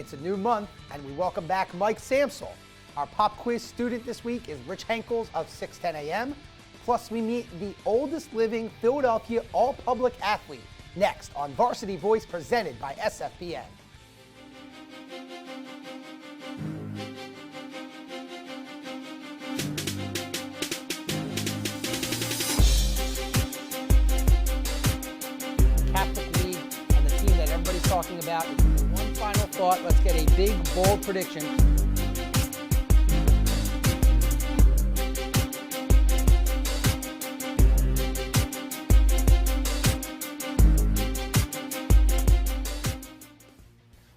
It's a new month, and we welcome back Mike Samsel. Our pop quiz student this week is Rich Henkels of 610 AM. Plus, we meet the oldest living Philadelphia all-public athlete next on Varsity Voice presented by SFBN. Catholic League and the team that everybody's talking about. One final thought. Let's get a big, bold prediction.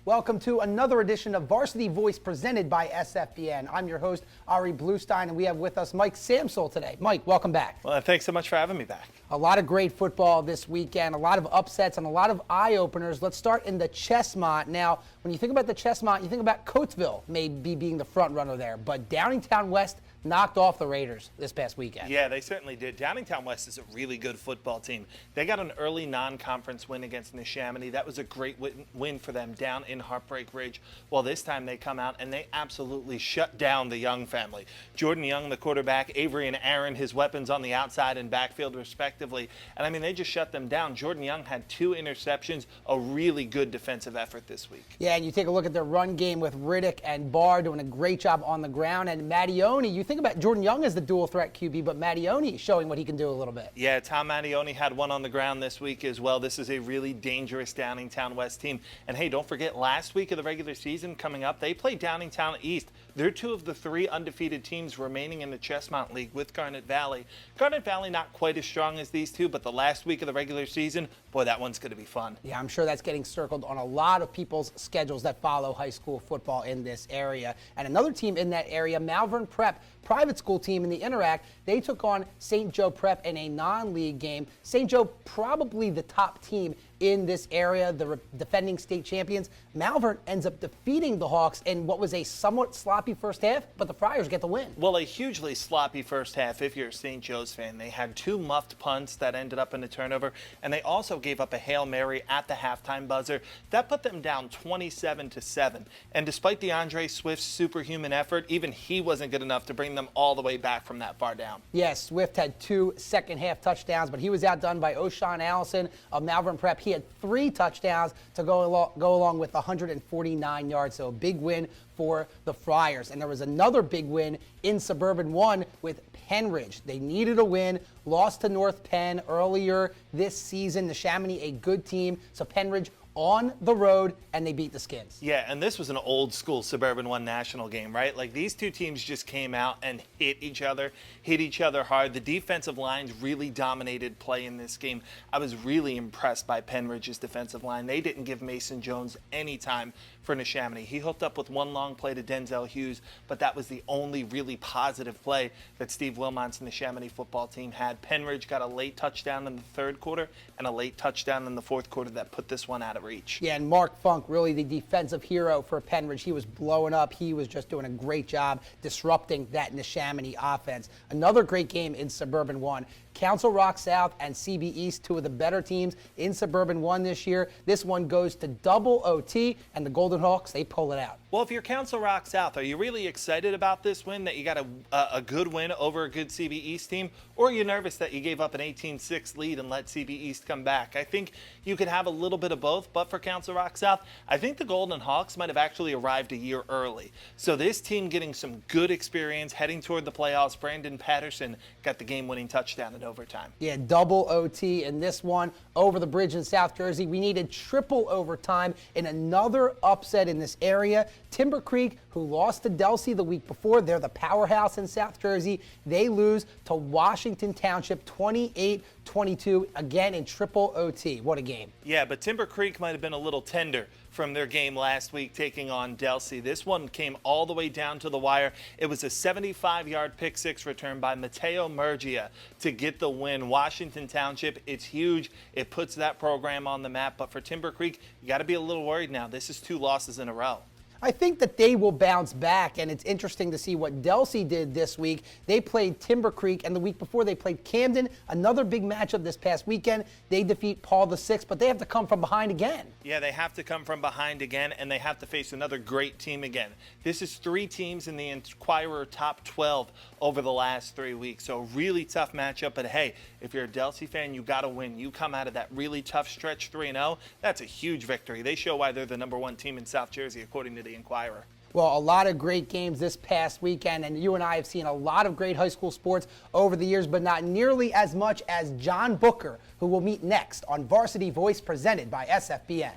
Welcome to another edition of Varsity Voice presented by SFBN. I'm your host, Ari Bluestein, and we have with us Mike Samsel today. Mike, welcome back. Well, thanks so much for having me back. A lot of great football this weekend, a lot of upsets, and a lot of eye-openers. Let's start in the Chestmont. Now, when you think about the Chestmont, you think about Coatesville maybe being the front runner there, but Downingtown West knocked off the Raiders this past weekend. Yeah, they certainly did. Downingtown West is a really good football team. They got an early non-conference win against Neshaminy. That was a great win for them down in Heartbreak Ridge. Well, this time they come out and they absolutely shut down the Young family. Jordan Young, the quarterback, Avery and Aaron, his weapons on the outside and backfield respectively. And I mean, they just shut them down. Jordan Young had 2 interceptions, a really good defensive effort this week. Yeah, and you take a look at their run game with Riddick and Barr doing a great job on the ground. And Mattione, you think about Jordan Young as the dual threat QB, but Mattione showing what he can do a little bit. Yeah, Tom Mattione had one on the ground this week as well. This is a really dangerous Downingtown West team. And hey, don't forget, last week of the regular season coming up, they played Downingtown East. They're 2 of the 3 undefeated teams remaining in the Chestmont League with Garnet Valley. Garnet Valley not quite as strong as these 2, but the last week of the regular season, boy, that one's going to be fun. Yeah, I'm sure that's getting circled on a lot of people's schedules that follow high school football in this area. And another team in that area, Malvern Prep, private school team in the Interact, they took on St. Joe Prep in a non-league game. St. Joe probably the top team in this area, the defending state champions. Malvern ends up defeating the Hawks in what was a somewhat sloppy first half, but the Friars get the win. Well, a hugely sloppy first half if you're a St. Joe's fan. They had 2 muffed punts that ended up in a turnover, and they also gave up a Hail Mary at the halftime buzzer. That put them down 27-7. And despite DeAndre Swift's superhuman effort, even he wasn't good enough to bring them all the way back from that far down. Yes, Swift had 2 second-half touchdowns, but he was outdone by O'Shawn Allison of Malvern Prep. He had 3 touchdowns to go along with 149 yards, so a big win for the Friars. And there was another big win in Suburban 1 with Penridge. They needed a win, lost to North Penn earlier this season. The Neshaminy, a good team, so Penridge on the road, and they beat the Skins. Yeah, and this was an old school Suburban 1 national game, right? Like, these 2 teams just came out and hit each other hard. The defensive lines really dominated play in this game. I was really impressed by Penridge's defensive line. They didn't give Mason Jones any time for Neshaminy. He hooked up with 1 long play to Denzel Hughes, but that was the only really positive play that Steve Wilmot's Neshaminy football team had. Penridge got a late touchdown in the 3rd quarter and a late touchdown in the 4th quarter that put this one out of reach. Yeah, and Mark Funk, really the defensive hero for Penridge. He was blowing up. He was just doing a great job disrupting that Neshaminy offense. Another great game in Suburban 1. Council Rock South and CB East, 2 of the better teams in Suburban 1 this year. This one goes to double OT, and the Golden Hawks, they pull it out. Well, if you're Council Rock South, are you really excited about this win, that you got a good win over a good CB East team? Or are you nervous that you gave up an 18-6 lead and let CB East come back? I think you could have a little bit of both, but for Council Rock South, I think the Golden Hawks might have actually arrived a year early. So this team getting some good experience, heading toward the playoffs. Brandon Patterson got the game-winning touchdown in overtime. Yeah, double OT in this one over the bridge in South Jersey. We needed triple overtime in another upset in this area. Timber Creek, who lost to Delsea the week before, they're the powerhouse in South Jersey. They lose to Washington Township 28-22, again in triple OT. What a game. Yeah, but Timber Creek might have been a little tender from their game last week taking on Delsea. This one came all the way down to the wire. It was a 75-yard pick-6 return by Mateo Murgia to get the win. Washington Township, it's huge. It puts that program on the map. But for Timber Creek, you got to be a little worried now. This is 2 losses in a row. I think that they will bounce back, and it's interesting to see what Delsey did this week. They played Timber Creek, and the week before they played Camden, another big matchup this past weekend. They defeat Paul VI, but they have to come from behind again. Yeah, they have to come from behind again, and they have to face another great team again. This is 3 teams in the Enquirer top 12 over the last 3 weeks, so really tough matchup. But hey, if you're a Delsey fan, you got to win. You come out of that really tough stretch 3-0, that's a huge victory. They show why they're the #1 team in South Jersey, according to the Enquirer. Well, a lot of great games this past weekend, and you and I have seen a lot of great high school sports over the years, but not nearly as much as John Booker, who will meet next on Varsity Voice, presented by SFBN.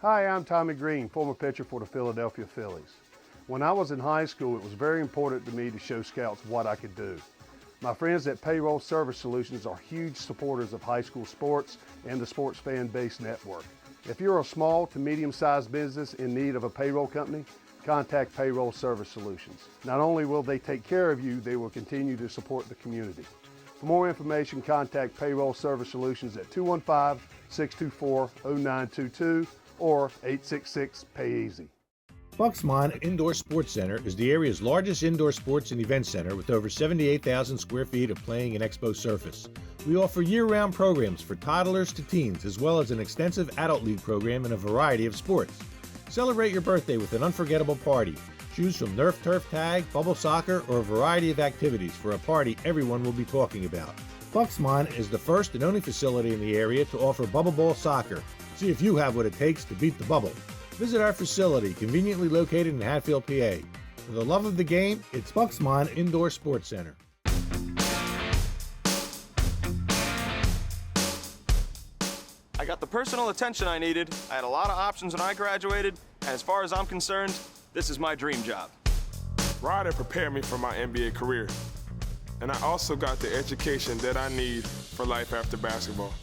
Hi, I'm Tommy Green, former pitcher for the Philadelphia Phillies. When I was in high school, it was very important to me to show scouts what I could do. My friends at Payroll Service Solutions are huge supporters of high school sports and the Sports Fan Base Network. If you're a small to medium-sized business in need of a payroll company, contact Payroll Service Solutions. Not only will they take care of you, they will continue to support the community. For more information, contact Payroll Service Solutions at 215-624-0922 or 866-PAY-EASY. Bucksmont Indoor Sports Center is the area's largest indoor sports and event center with over 78,000 square feet of playing and expo surface. We offer year-round programs for toddlers to teens, as well as an extensive adult league program in a variety of sports. Celebrate your birthday with an unforgettable party. Choose from Nerf turf tag, bubble soccer, or a variety of activities for a party everyone will be talking about. Bucksmont is the first and only facility in the area to offer bubble ball soccer. See if you have what it takes to beat the bubble. Visit our facility, conveniently located in Hatfield, PA. For the love of the game, it's Bucksmont Indoor Sports Center. I got the personal attention I needed. I had a lot of options when I graduated, and as far as I'm concerned, this is my dream job. Ryder prepared me for my NBA career, and I also got the education that I need for life after basketball.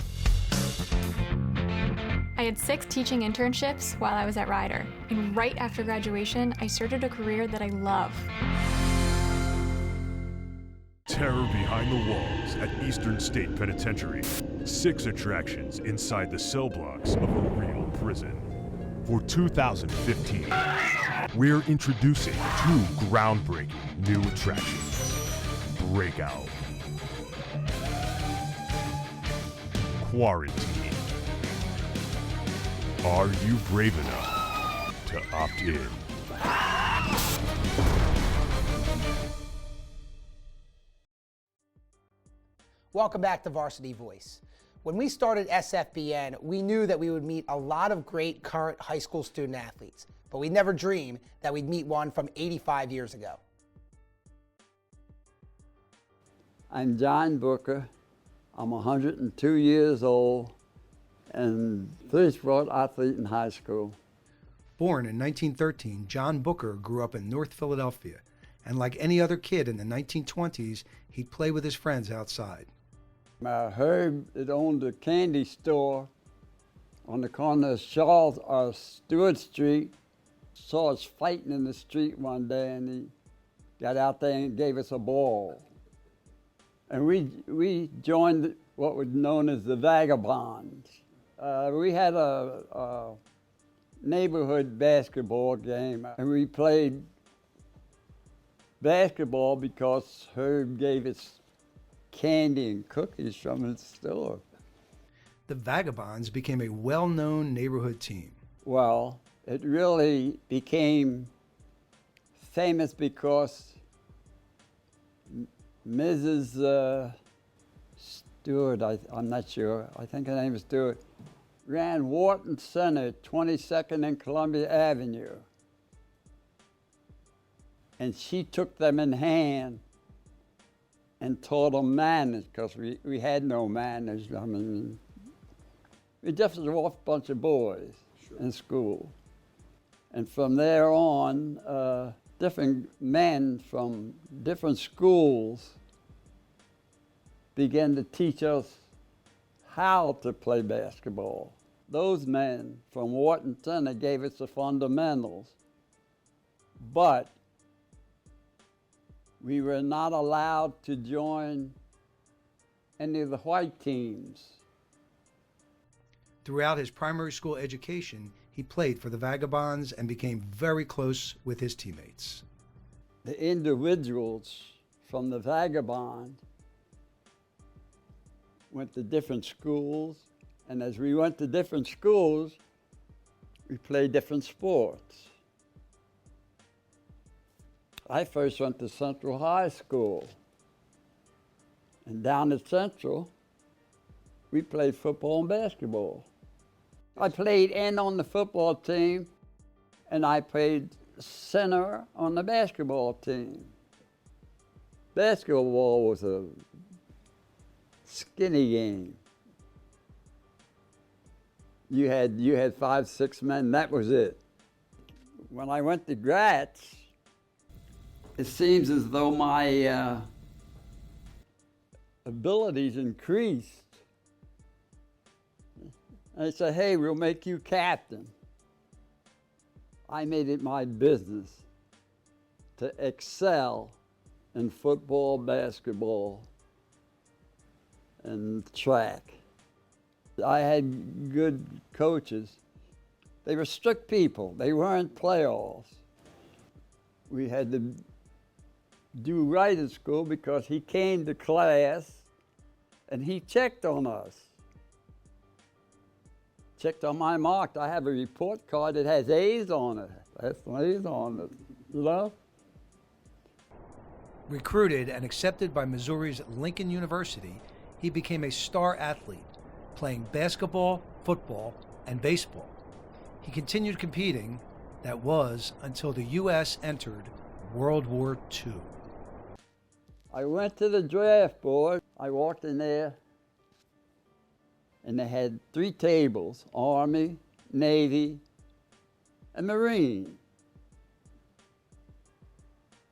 I had 6 teaching internships while I was at Ryder, and right after graduation, I started a career that I love. Terror behind the walls at Eastern State Penitentiary. 6 attractions inside the cell blocks of a real prison. For 2015, we're introducing 2 groundbreaking new attractions. Breakout. Quarantine. Are you brave enough to opt in? Welcome back to Varsity Voice. When we started SFBN, we knew that we would meet a lot of great current high school student athletes, but we never dreamed that we'd meet one from 85 years ago. I'm John Booker. I'm 102 years old and first sport athlete in high school. Born in 1913, John Booker grew up in North Philadelphia, and like any other kid in the 1920s, he'd play with his friends outside. Herb had owned a candy store on the corner of Stewart Street. Saw us fighting in the street one day, and he got out there and gave us a ball. And we joined what was known as the Vagabonds. We had a neighborhood basketball game, and we played basketball because Herb gave us candy and cookies from his store. The Vagabonds became a well-known neighborhood team. Well, it really became famous because Mrs. Stewart, I'm not sure, I think her name is Stewart, ran Wharton Center, 22nd and Columbia Avenue. And she took them in hand and taught them manners, because we had no manners. I mean, we just was a rough bunch of boys in school. And from there on, different men from different schools began to teach us how to play basketball. Those men from Wharton Center gave us the fundamentals, but we were not allowed to join any of the white teams. Throughout his primary school education, he played for the Vagabonds and became very close with his teammates. The individuals from the Vagabond went to different schools, and as we went to different schools, we played different sports. I first went to Central High School, and down at Central, we played football and basketball. I played end on the football team, and I played center on the basketball team. Basketball was a skinny game. You had 5, 6 men, that was it. When I went to Gratz, it seems as though my abilities increased. And they said, hey, we'll make you captain. I made it my business to excel in football, basketball, and track. I had good coaches. They were strict people. They weren't playoffs. We had to do right at school because he came to class and he checked on us. Checked on my mark. I have a report card that has A's on it. That's A's on it, you know? Recruited and accepted by Missouri's Lincoln University, he became a star athlete, playing basketball, football, and baseball. He continued competing, that was, until the U.S. entered World War II. I went to the draft board. I walked in there, and they had 3 tables, Army, Navy, and Marine.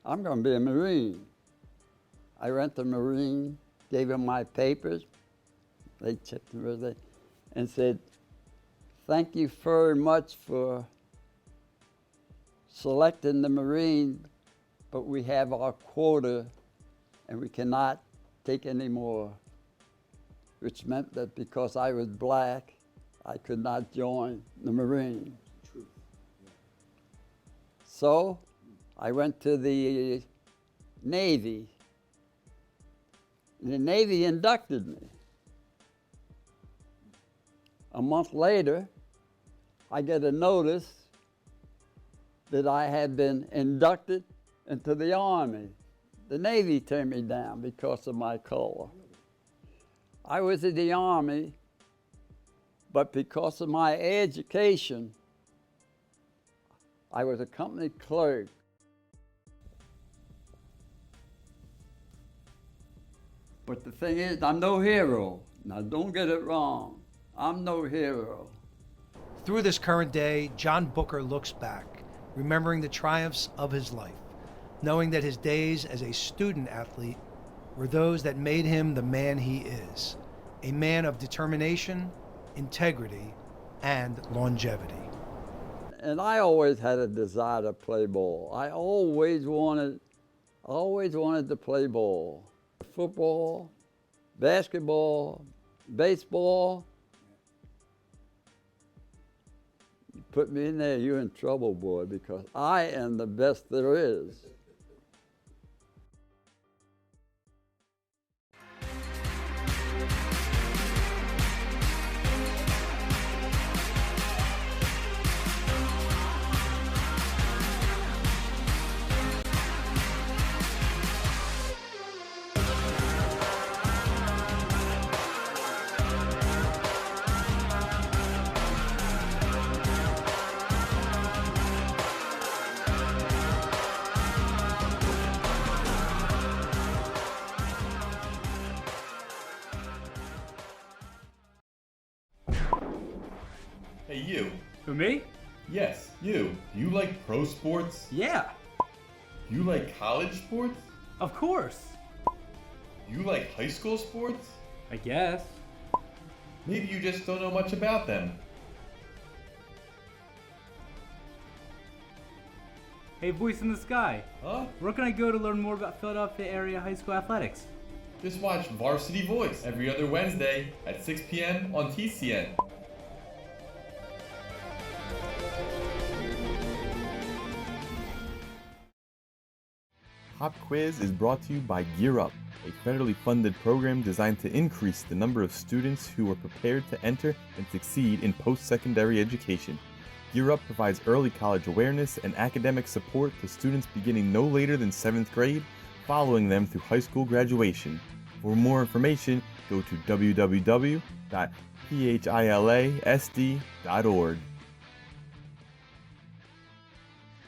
I'm going to be a Marine. I went to Marine, gave them my papers. They checked everything and said, thank you very much for selecting the Marine, but we have our quota and we cannot take any more, which meant that because I was black, I could not join the Marine. True. Yeah. So I went to the Navy. The Navy inducted me. A month later, I get a notice that I had been inducted into the Army. The Navy turned me down because of my color. I was in the Army, but because of my education, I was a company clerk. But the thing is, I'm no hero. Now, don't get it wrong. I'm no hero. Through this current day, John Booker looks back, remembering the triumphs of his life, knowing that his days as a student athlete were those that made him the man he is, a man of determination, integrity, and longevity. And I always had a desire to play ball. I always wanted to play ball. Football, basketball, baseball. You put me in there, you're in trouble, boy, because I am the best there is. Hey, you. Who, me? Yes, you. Do you like pro sports? Yeah. Do you like college sports? Of course. Do you like high school sports? I guess. Maybe you just don't know much about them. Hey, voice in the sky. Huh? Where can I go to learn more about Philadelphia area high school athletics? Just watch Varsity Voice every other Wednesday at 6 p.m. on TCN. Pop Quiz is brought to you by Gear Up, a federally funded program designed to increase the number of students who are prepared to enter and succeed in post-secondary education. Gear Up provides early college awareness and academic support to students beginning no later than 7th grade, following them through high school graduation. For more information, go to www.philasd.org.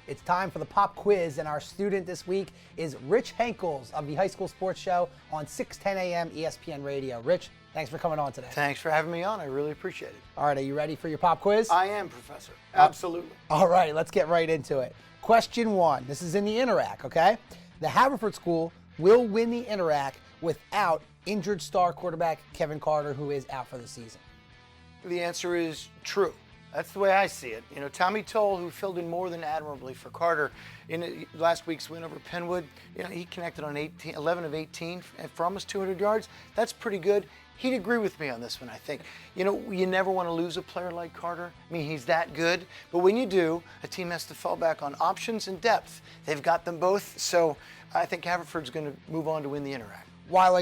It's time for the pop quiz, and our student this week is Rich Henkels of the High School Sports Show on 6:10 a.m. ESPN Radio. Rich, thanks for coming on today. Thanks for having me on. I really appreciate it. All right, are you ready for your pop quiz? I am, Professor. Absolutely. All right, let's get right into it. Question 1. This is in the Interac, okay? The Haverford School will win the Interac without injured star quarterback Kevin Carter, who is out for the season. The answer is true. That's the way I see it. You know, Tommy Toll, who filled in more than admirably for Carter in last week's win over Penwood, you know, he connected on 11 of 18 for almost 200 yards. That's pretty good. He'd agree with me on this one, I think. You know, you never want to lose a player like Carter. I mean, he's that good. But when you do, a team has to fall back on options and depth. They've got them both. So I think Haverford's going to move on to win the Interac. While I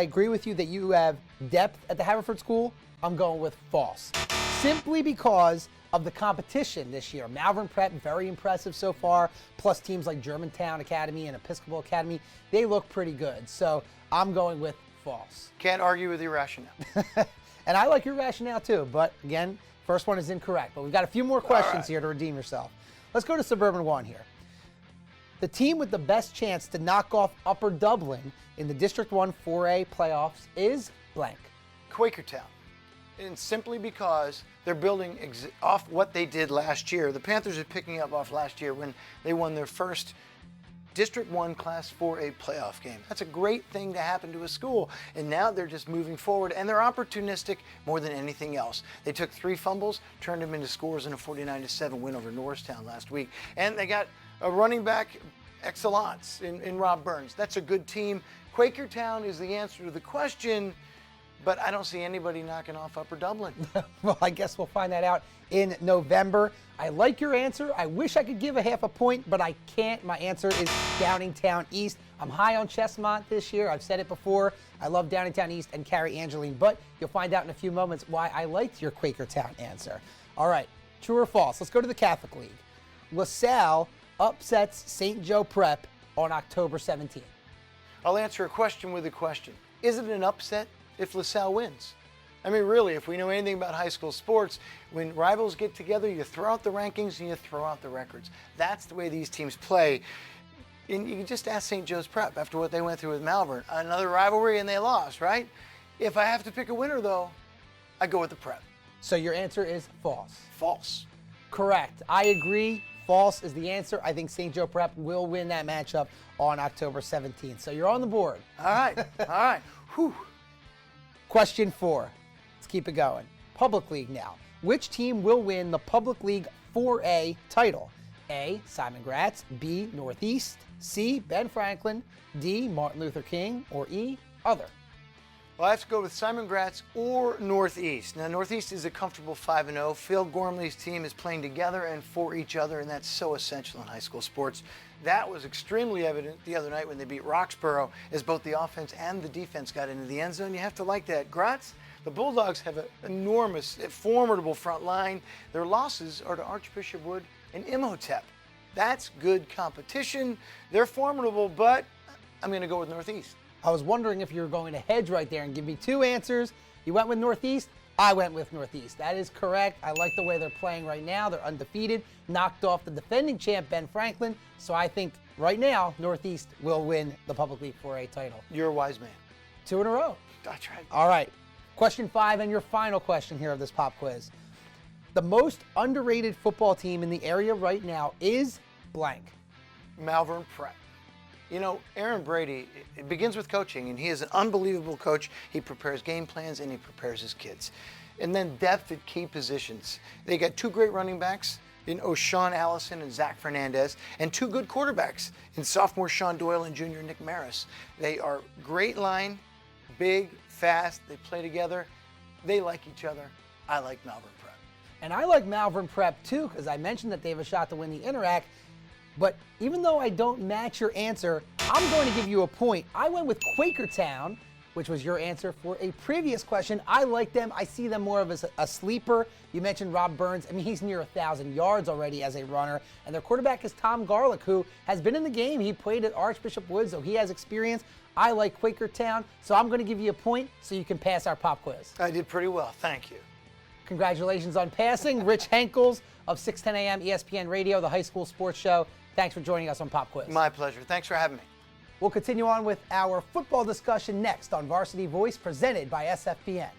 agree with you that you have depth at the Haverford School, I'm going with false. Simply because of the competition this year. Malvern Prep, very impressive so far, plus teams like Germantown Academy and Episcopal Academy, they look pretty good. So I'm going with false. Can't argue with your rationale. And I like your rationale too, but again, first one is incorrect. But we've got a few more questions here to redeem yourself. Let's go to Suburban 1 here. The team with the best chance to knock off Upper Dublin in the District 1 4A playoffs is blank. Quakertown. And simply because they're building off what they did last year. The Panthers are picking up off last year when they won their first District 1 Class 4A playoff game. That's a great thing to happen to a school. And now they're just moving forward, and they're opportunistic more than anything else. They took 3 fumbles, turned them into scores in a 49-7 win over Norristown last week. And they got a running back excellence in Rob Burns. That's a good team. Quakertown is the answer to the question, but I don't see anybody knocking off Upper Dublin. Well, I guess we'll find that out in November. I like your answer. I wish I could give a half a point, but I can't. My answer is Downingtown East. I'm high on Chestmont this year. I've said it before. I love Downingtown East and Carrie Angeline, but you'll find out in a few moments why I liked your Quakertown answer. All right, true or false? Let's go to the Catholic League. LaSalle upsets St. Joe Prep on October 17th. I'll answer a question with a question. Is it an upset if LaSalle wins? I mean, really, if we know anything about high school sports, when rivals get together, you throw out the rankings and you throw out the records. That's the way these teams play. And you can just ask St. Joe's Prep after what they went through with Malvern. Another rivalry and they lost, right? If I have to pick a winner, though, I go with the Prep. So your answer is false. False. Correct. I agree. False is the answer. I think St. Joe Prep will win that matchup on October 17th. So you're on the board. All right. All right. Whew. Question 4. Let's keep it going. Public League now. Which team will win the Public League 4A title? A, Simon Gratz, B, Northeast, C, Ben Franklin, D, Martin Luther King, or E, other? Well, I have to go with Simon Gratz or Northeast. Now, Northeast is a comfortable 5-0. Phil Gormley's team is playing together and for each other, and that's so essential in high school sports. That was extremely evident the other night when they beat Roxborough, as both the offense and the defense got into the end zone. You have to like that. Gratz, the Bulldogs have an enormous, formidable front line. Their losses are to Archbishop Wood and Imhotep. That's good competition. They're formidable, but I'm going to go with Northeast. I was wondering if you were going to hedge right there and give me 2 answers. You went with Northeast. I went with Northeast. That is correct. I like the way they're playing right now. They're undefeated, knocked off the defending champ, Ben Franklin. So I think right now, Northeast will win the Public League 4A title. You're a wise man. 2 in a row. That's right. All right. Question 5 and your final question here of this pop quiz. The most underrated football team in the area right now is blank. Malvern Prep. You know, Aaron Brady, it begins with coaching, and he is an unbelievable coach. He prepares game plans, and he prepares his kids. And then depth at key positions. They got 2 great running backs in O'Shawn Allison and Zach Fernandez, and 2 good quarterbacks in sophomore Sean Doyle and junior Nick Maris. They are great line, big, fast. They play together. They like each other. I like Malvern Prep. And I like Malvern Prep, too, because I mentioned that they have a shot to win the Interac. But even though I don't match your answer, I'm going to give you a point. I went with Quakertown, which was your answer for a previous question. I like them. I see them more of as a sleeper. You mentioned Rob Burns. I mean, he's near 1,000 yards already as a runner. And their quarterback is Tom Garlick, who has been in the game. He played at Archbishop Wood, so he has experience. I like Quakertown, so I'm going to give you a point so you can pass our pop quiz. I did pretty well. Thank you. Congratulations on passing. Rich Henkels of 610 AM ESPN Radio, the high school sports show. Thanks for joining us on Pop Quiz. My pleasure. Thanks for having me. We'll continue on with our football discussion next on Varsity Voice, presented by SFBN.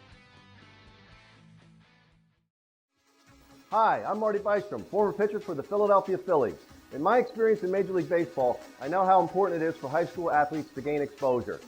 Hi, I'm Marty Bystrom, former pitcher for the Philadelphia Phillies. In my experience in Major League Baseball, I know how important it is for high school athletes to gain exposure.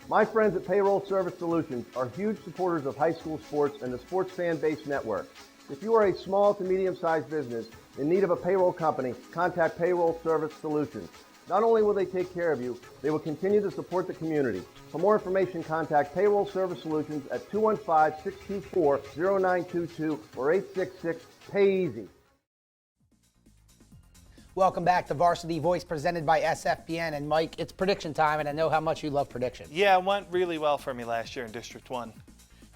My friends at Payroll Service Solutions are huge supporters of high school sports and the Sports Fan Base Network. If you are a small to medium-sized business in need of a payroll company, contact Payroll Service Solutions. Not only will they take care of you, they will continue to support the community. For more information, contact Payroll Service Solutions at 215-624-0922 or 866-PAY-EASY. Welcome back to Varsity Voice, presented by SFBN. And Mike, it's prediction time, and I know how much you love predictions. Yeah, it went really well for me last year in District 1.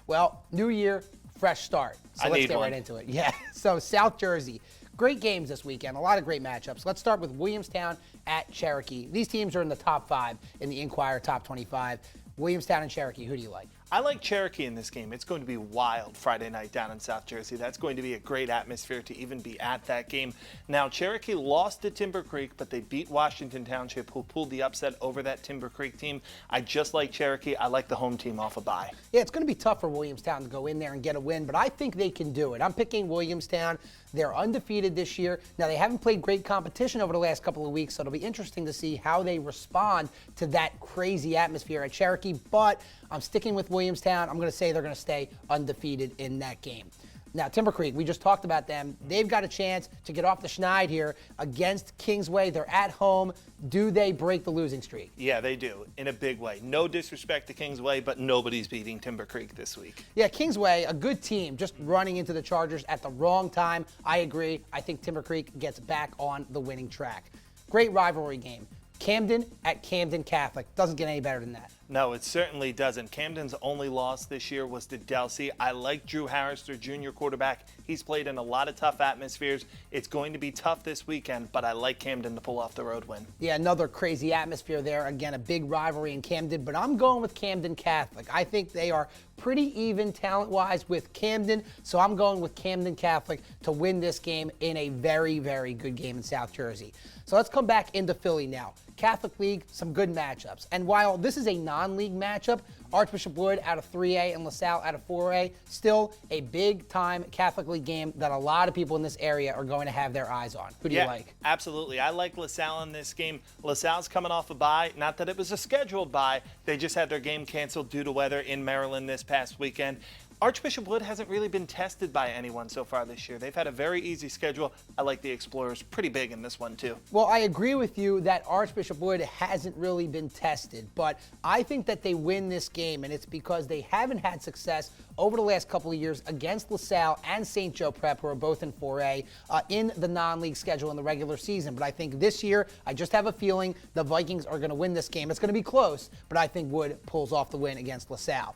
Well, new year, fresh start. So let's get right into it. Yeah, so South Jersey. Great games this weekend, a lot of great matchups. Let's start with Williamstown at Cherokee. These teams are in the top 5 in the Inquirer Top 25. Williamstown and Cherokee, who do you like? I like Cherokee in this game. It's going to be wild Friday night down in South Jersey. That's going to be a great atmosphere to even be at that game. Now, Cherokee lost to Timber Creek, but they beat Washington Township, who pulled the upset over that Timber Creek team. I just like Cherokee. I like the home team off a bye. Yeah, it's going to be tough for Williamstown to go in there and get a win, but I think they can do it. I'm picking Williamstown. They're undefeated this year. Now, they haven't played great competition over the last couple of weeks, so it'll be interesting to see how they respond to that crazy atmosphere at Cherokee, but I'm sticking with Williamstown. I'm going to say they're going to stay undefeated in that game. Now, Timber Creek, we just talked about them. They've got a chance to get off the schneid here against Kingsway. They're at home. Do they break the losing streak? Yeah, they do, in a big way. No disrespect to Kingsway, but nobody's beating Timber Creek this week. Yeah, Kingsway, a good team, just running into the Chargers at the wrong time. I agree. I think Timber Creek gets back on the winning track. Great rivalry game. Camden at Camden Catholic. Doesn't get any better than that. No, it certainly doesn't. Camden's only loss this year was to Delsey. I like Drew Harris, their junior quarterback. He's played in a lot of tough atmospheres. It's going to be tough this weekend, but I like Camden to pull off the road win. Yeah, another crazy atmosphere there. Again, a big rivalry in Camden, but I'm going with Camden Catholic. I think they are pretty even talent-wise with Camden, so I'm going with Camden Catholic to win this game in a very, very good game in South Jersey. So let's come back into Philly now. Catholic League, some good matchups. And while this is a non-league matchup, Archbishop Wood out of 3A and LaSalle out of 4A, still a big-time Catholic League game that a lot of people in this area are going to have their eyes on. Who do you like? Absolutely. I like LaSalle in this game. LaSalle's coming off a bye. Not that it was a scheduled bye. They just had their game canceled due to weather in Maryland this past weekend. Archbishop Wood hasn't really been tested by anyone so far this year. They've had a very easy schedule. I like the Explorers pretty big in this one, too. Well, I agree with you that Archbishop Wood hasn't really been tested, but I think that they win this game, and it's because they haven't had success over the last couple of years against LaSalle and St. Joe Prep, who are both in 4A, in the non-league schedule in the regular season. But I think this year, I just have a feeling the Vikings are going to win this game. It's going to be close, but I think Wood pulls off the win against LaSalle.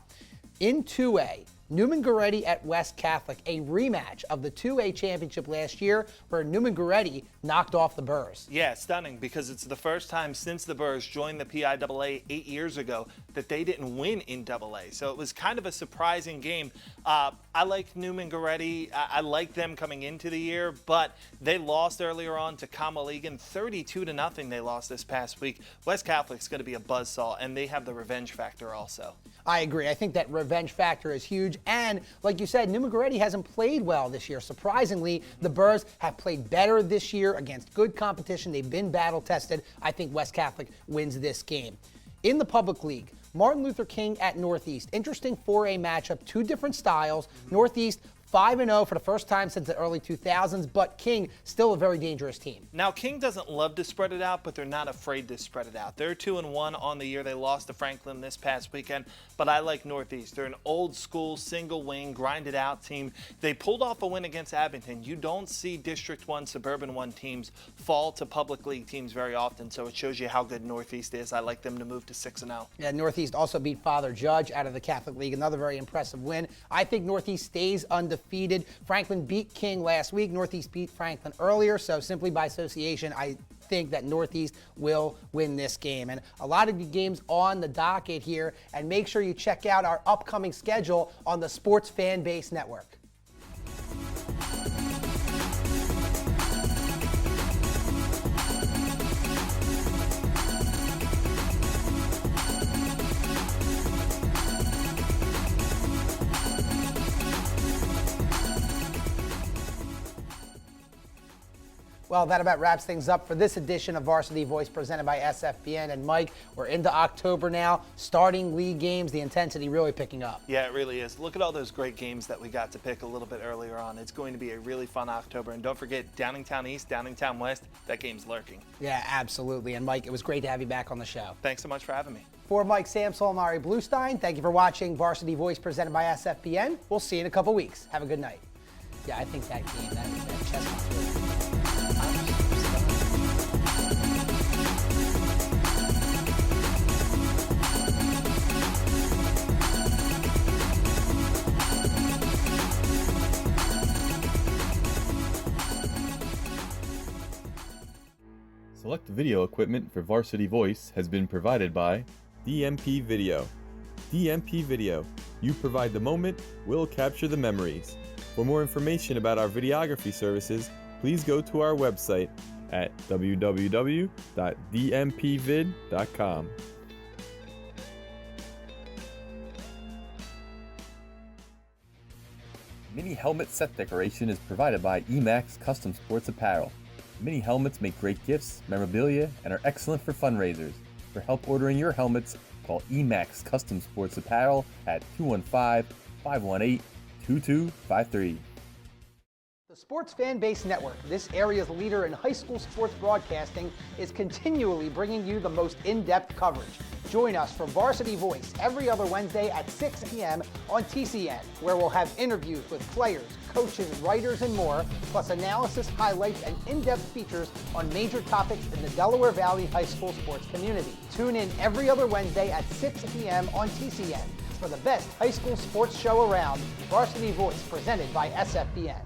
In 2A, Newman-Goretti at West Catholic, a rematch of the 2A championship last year where Newman-Goretti knocked off the Burrs. Yeah, stunning, because it's the first time since the Burrs joined the PIAA 8 years ago that they didn't win in AA. So it was kind of a surprising game. I like Newman-Goretti. I like them coming into the year, but they lost earlier on to Comaligan. 32-0 they lost this past week. West Catholic's going to be a buzzsaw, and they have the revenge factor also. I agree. I think that revenge factor is huge. And like you said, Newman-Goretti hasn't played well this year. Surprisingly, the Burrs have played better this year against good competition. They've been battle-tested. I think West Catholic wins this game. In the public league, Martin Luther King at Northeast. Interesting 4A matchup, two different styles. Northeast 5-0 for the first time since the early 2000s, but King still a very dangerous team. Now, King doesn't love to spread it out, but they're not afraid to spread it out. They're 2-1 on the year. They lost to Franklin this past weekend, but I like Northeast. They're an old school, single wing, grinded out team. They pulled off a win against Abington. You don't see District 1, Suburban 1 teams fall to public league teams very often, so it shows you how good Northeast is. I like them to move to 6-0. Yeah, Northeast also beat Father Judge out of the Catholic League, another very impressive win. I think Northeast stays undefeated. Franklin beat King last week. Northeast beat Franklin earlier, so simply by association, I think that Northeast will win this game. And a lot of the games on the docket here, and make sure you check out our upcoming schedule on the Sports Fan Base Network. Well, that about wraps things up for this edition of Varsity Voice presented by SFBN. And Mike, we're into October now, starting league games, the intensity really picking up. Yeah, it really is. Look at all those great games that we got to pick a little bit earlier on. It's going to be a really fun October. And don't forget, Downingtown East, Downingtown West, that game's lurking. Yeah, absolutely. And Mike, it was great to have you back on the show. Thanks so much for having me. For Mike Samsel and Mari Bluestein, thank you for watching Varsity Voice presented by SFBN. We'll see you in a couple weeks. Have a good night. Yeah, I think that game, that chestnut's really Select video equipment for Varsity Voice has been provided by DMP Video. DMP Video. You provide the moment, we'll capture the memories. For more information about our videography services, please go to our website at www.dmpvid.com. Mini helmet set decoration is provided by Emax Custom Sports Apparel. Mini helmets make great gifts, memorabilia, and are excellent for fundraisers. For help ordering your helmets, call Emax Custom Sports Apparel at 215-518-2253. The Sports Fan Base Network, this area's leader in high school sports broadcasting, is continually bringing you the most in-depth coverage. Join us for Varsity Voice every other Wednesday at 6 p.m. on TCN, where we'll have interviews with players, coaches, writers, and more, plus analysis, highlights, and in-depth features on major topics in the Delaware Valley high school sports community. Tune in every other Wednesday at 6 p.m. on TCN for the best high school sports show around, Varsity Voice presented by SFBN.